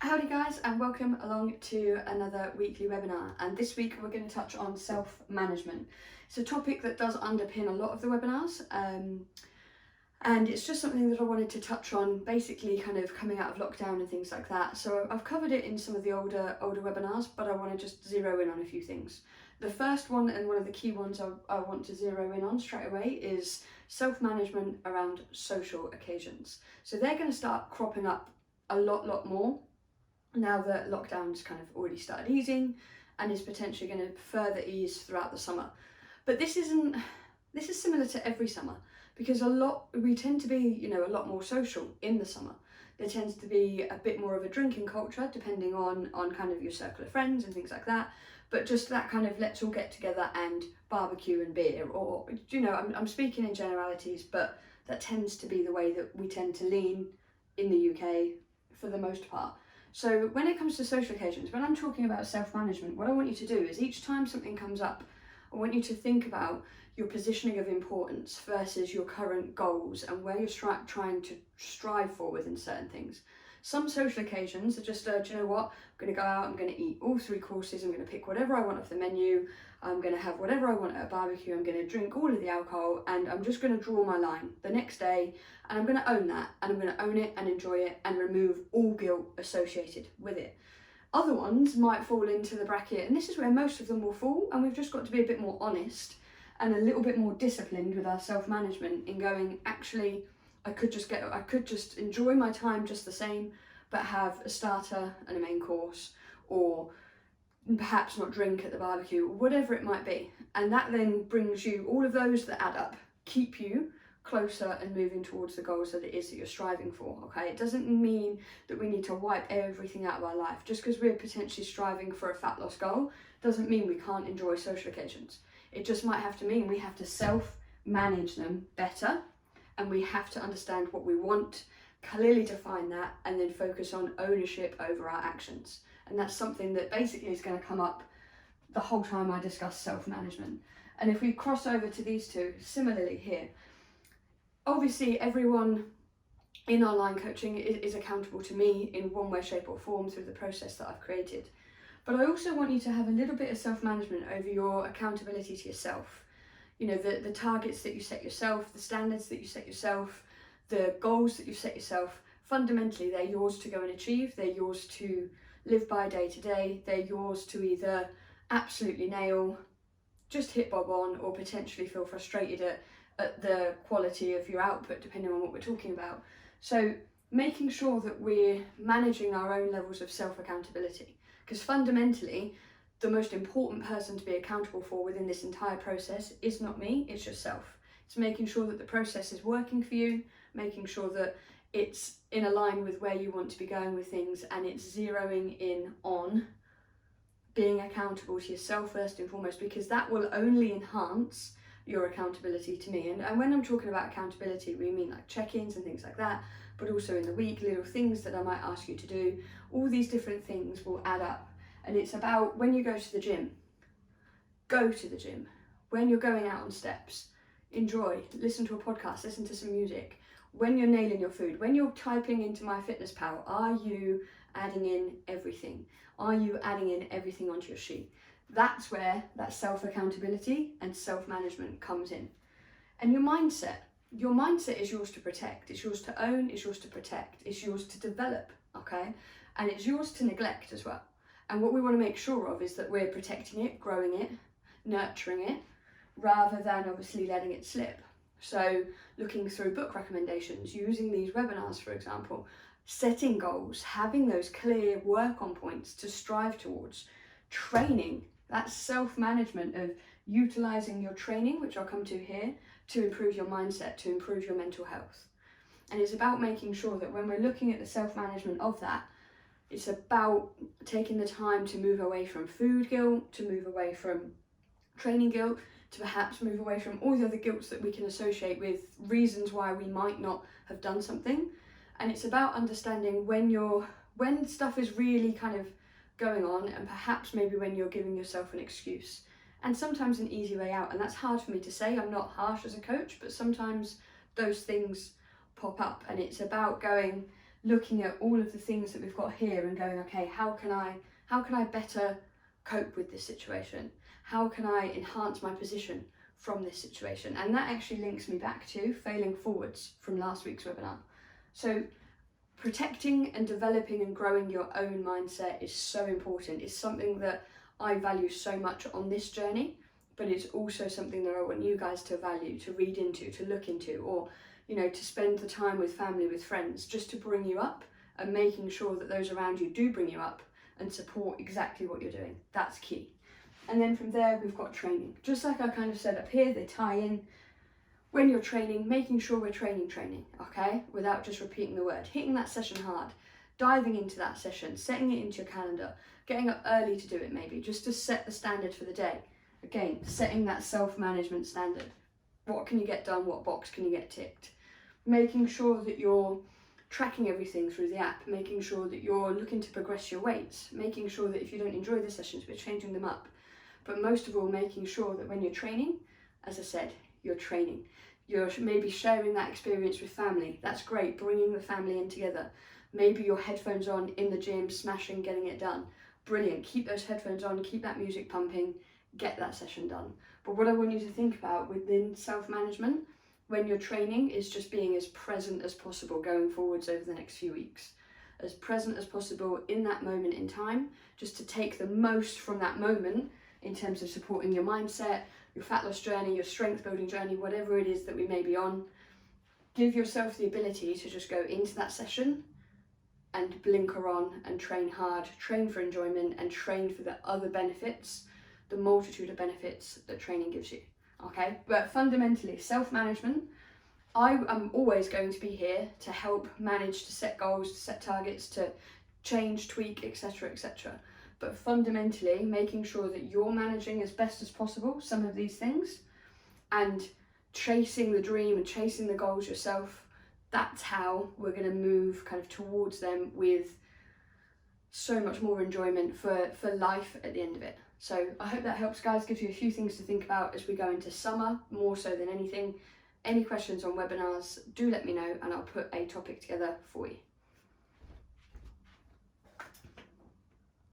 Howdy guys, and welcome along to another weekly webinar, and this week we're going to touch on self-management. It's a topic that does underpin a lot of the webinars, and it's just something that I wanted to touch on, basically kind of coming out of lockdown and things like that. So I've covered it in some of the older webinars, but I want to just zero in on a few things. The first one, and one of the key ones I want to zero in on straight away, is self-management around social occasions. So they're going to start cropping up a lot more now that lockdown's kind of already started easing and is potentially going to further ease throughout the summer. But this is similar to every summer, because we tend to be, a lot more social in the summer. There tends to be a bit more of a drinking culture depending on kind of your circle of friends and things like that. But just that kind of let's all get together and barbecue and beer, or I'm speaking in generalities, but that tends to be the way that we tend to lean in the UK for the most part. So when it comes to social occasions, when I'm talking about self-management, what I want you to do is each time something comes up, I want you to think about your positioning of importance versus your current goals and where you're trying to strive for within certain things. Some social occasions are just, do you know what, I'm going to go out, I'm going to eat all 3 courses, I'm going to pick whatever I want off the menu, I'm going to have whatever I want at a barbecue, I'm going to drink all of the alcohol, and I'm just going to draw my line the next day, and I'm going to own that, and I'm going to own it and enjoy it and remove all guilt associated with it. Other ones might fall into the bracket, and this is where most of them will fall, and we've just got to be a bit more honest and a little bit more disciplined with our self-management in going, actually, I could just enjoy my time just the same, but have a starter and a main course, or perhaps not drink at the barbecue, whatever it might be. And that then brings you all of those that add up, keep you closer and moving towards the goals that it is that you're striving for. Okay, it doesn't mean that we need to wipe everything out of our life. Just because we're potentially striving for a fat loss goal doesn't mean we can't enjoy social occasions. It just might have to mean we have to self-manage them better, and we have to understand what we want, clearly define that, and then focus on ownership over our actions. And that's something that basically is going to come up the whole time I discuss self-management. And if we cross over to these two, similarly here, obviously everyone in online coaching is accountable to me in one way, shape or form through the process that I've created. But I also want you to have a little bit of self-management over your accountability to yourself. The targets that you set yourself, the standards that you set yourself, the goals that you set yourself, fundamentally they're yours to go and achieve, they're yours to live by day to day, they're yours to either absolutely nail, just hit bob on, or potentially feel frustrated at the quality of your output depending on what we're talking about. So making sure that we're managing our own levels of self-accountability, because fundamentally the most important person to be accountable for within this entire process is not me, it's yourself. It's making sure that the process is working for you, making sure that it's in line with where you want to be going with things, and it's zeroing in on being accountable to yourself first and foremost, because that will only enhance your accountability to me. And when I'm talking about accountability, we mean like check-ins and things like that, but also in the week, little things that I might ask you to do. All these different things will add up. And it's about when you go to the gym, go to the gym. When you're going out on steps, enjoy, listen to a podcast, listen to some music. When you're nailing your food, when you're typing into MyFitnessPal, are you adding in everything? Are you adding in everything onto your sheet? That's where that self-accountability and self-management comes in. And your mindset is yours to protect, it's yours to own, it's yours to protect, it's yours to develop, okay? And it's yours to neglect as well. And what we want to make sure of is that we're protecting it, growing it, nurturing it, rather than obviously letting it slip. So looking through book recommendations, using these webinars, for example, setting goals, having those clear work on points to strive towards, training, that self-management of utilizing your training, which I'll come to here, to improve your mindset, to improve your mental health. And it's about making sure that when we're looking at the self-management of that, it's about taking the time to move away from food guilt, to move away from training guilt, to perhaps move away from all the other guilts that we can associate with reasons why we might not have done something. And it's about understanding when stuff is really kind of going on, and perhaps maybe when you're giving yourself an excuse, and sometimes an easy way out. And that's hard for me to say, I'm not harsh as a coach, but sometimes those things pop up, and it's about going, looking at all of the things that we've got here and going, okay, how can I better cope with this situation? How can I enhance my position from this situation? And that actually links me back to failing forwards from last week's webinar. So protecting and developing and growing your own mindset is so important. It's something that I value so much on this journey, but it's also something that I want you guys to value, to read into, to look into, or to spend the time with family, with friends, just to bring you up, and making sure that those around you do bring you up and support exactly what you're doing. That's key. And then from there, we've got training. Just like I kind of said up here, they tie in. When you're training, making sure we're training, okay? Without just repeating the word. Hitting that session hard, diving into that session, setting it into your calendar, getting up early to do it maybe, just to set the standard for the day. Again, setting that self-management standard. What can you get done? What box can you get ticked? Making sure that you're tracking everything through the app, making sure that you're looking to progress your weights, making sure that if you don't enjoy the sessions, we're changing them up. But most of all, making sure that when you're training, as I said, you're training. You're maybe sharing that experience with family. That's great, bringing the family in together. Maybe your headphones on in the gym, smashing, getting it done. Brilliant, keep those headphones on, keep that music pumping, get that session done. But what I want you to think about within self-management, when you're training, is just being as present as possible going forwards over the next few weeks. As present as possible in that moment in time, just to take the most from that moment in terms of supporting your mindset, your fat loss journey, your strength building journey, whatever it is that we may be on. Give yourself the ability to just go into that session and blinker on and train hard, train for enjoyment, and train for the other benefits, the multitude of benefits that training gives you. Okay, but fundamentally, self-management, I am always going to be here to help manage, to set goals, to set targets, to change, tweak, etc., etc. But fundamentally, making sure that you're managing as best as possible some of these things and chasing the dream and chasing the goals yourself, that's how we're going to move kind of towards them with so much more enjoyment for life at the end of it. So I hope that helps, guys, gives you a few things to think about as we go into summer, more so than anything. Any questions on webinars, do let me know and I'll put a topic together for you.